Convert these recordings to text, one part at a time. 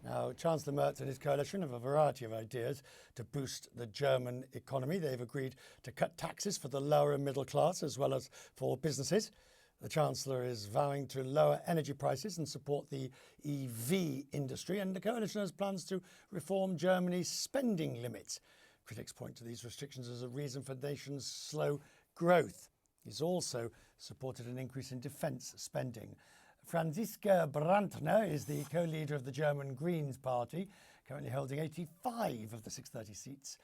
Now, Chancellor Merz and his coalition have a variety of ideas to boost the German economy. They've agreed to cut taxes for the lower and middle class as well as for businesses. The Chancellor is vowing to lower energy prices and support the EV industry, and the coalition has plans to reform Germany's spending limits. Critics point to these restrictions as a reason for the nation's slow growth. He's also supported an increase in defence spending. Franziska Brantner is the co-leader of the German Greens Party, currently holding 85 of the 630 seats,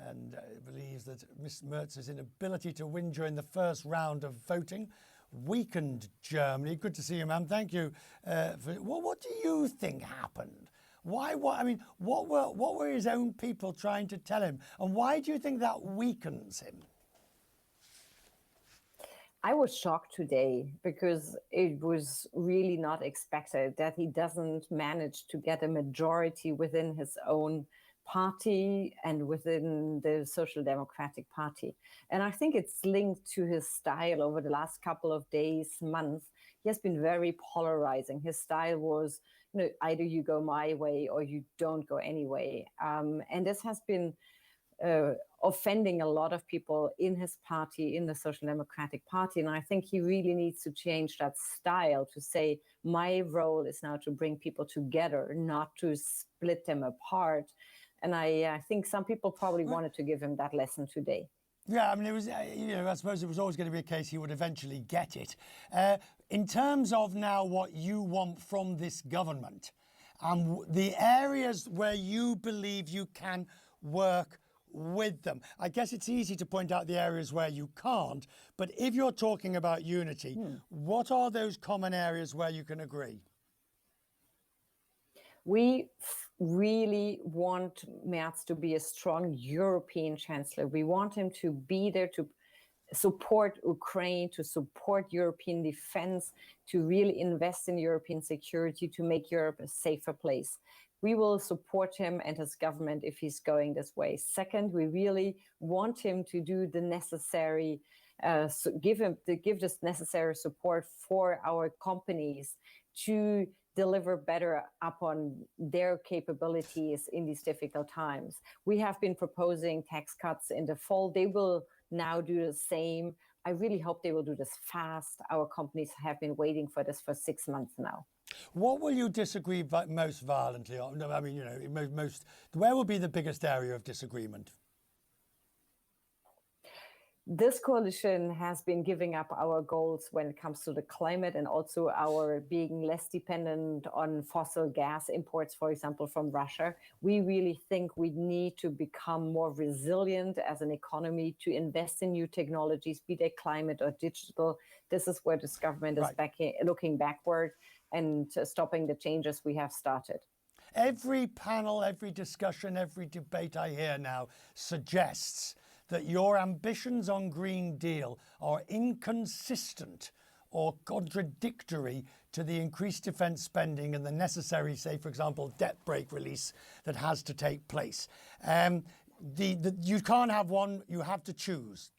and believes that Ms. Merz's inability to win during the first round of voting weakened Germany. Good to see you, ma'am. Thank you. What do you think happened? What were his own people trying to tell him, and why do you think that weakens him? I was shocked today because it was really not expected that he doesn't manage to get a majority within his own party and within the Social Democratic Party. And I think it's linked to his style over the last couple of days, months. He has been very polarizing. His style was, either you go my way or you don't go anyway. And this has been offending a lot of people in his party, in the Social Democratic Party. And I think he really needs to change that style to say, my role is now to bring people together, not to split them apart. And I think some people probably wanted to give him that lesson today. Yeah, I mean, it was, I suppose it was always going to be a case he would eventually get it. In terms of now what you want from this government, the areas where you believe you can work with them. I guess it's easy to point out the areas where you can't, but if you're talking about unity, what are those common areas where you can agree? We really want Merz to be a strong European chancellor. We want him to be there to support Ukraine, to support European defense, to really invest in European security, to make Europe a safer place. We will support him and his government if he's going this way. Second, we really want him to do the necessary, give this necessary support for our companies to deliver better upon their capabilities in these difficult times. We have been proposing tax cuts in the fall. They will now do the same. I really hope they will do this fast. Our companies have been waiting for this for 6 months now. What will you disagree most violently on? I mean, where will be the biggest area of disagreement? This coalition has been giving up our goals when it comes to the climate and also our being less dependent on fossil gas imports, for example, from Russia. We really think we need to become more resilient as an economy to invest in new technologies, be they climate or digital. This is where this government is looking backward and stopping the changes we have started. Every panel, every discussion, every debate I hear now suggests that your ambitions on Green Deal are inconsistent or contradictory to the increased defence spending and the necessary, say, for example, debt brake release that has to take place. You can't have one, you have to choose.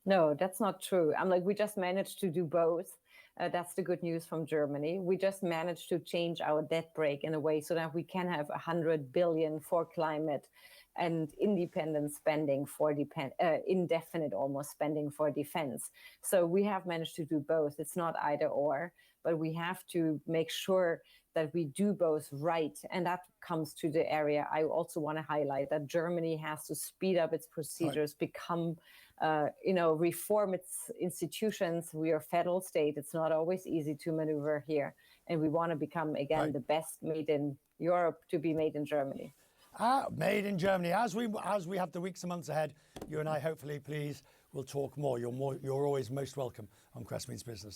No, that's not true. We just managed to do both. That's the good news from Germany. We just managed to change our debt brake in a way so that we can have 100 billion for climate and independent spending for indefinite almost spending for defense. So we have managed to do both. It's not either or, but we have to make sure that we do both right. And that comes to the area I also want to highlight, that Germany has to speed up its procedures, become, reform its institutions. We are a federal state. It's not always easy to maneuver here. And we want to become, again, the best made in Europe to be made in Germany. Made in Germany. As we have the weeks and months ahead, you and I hopefully, please, will talk more. You're always most welcome on Crest Means Business.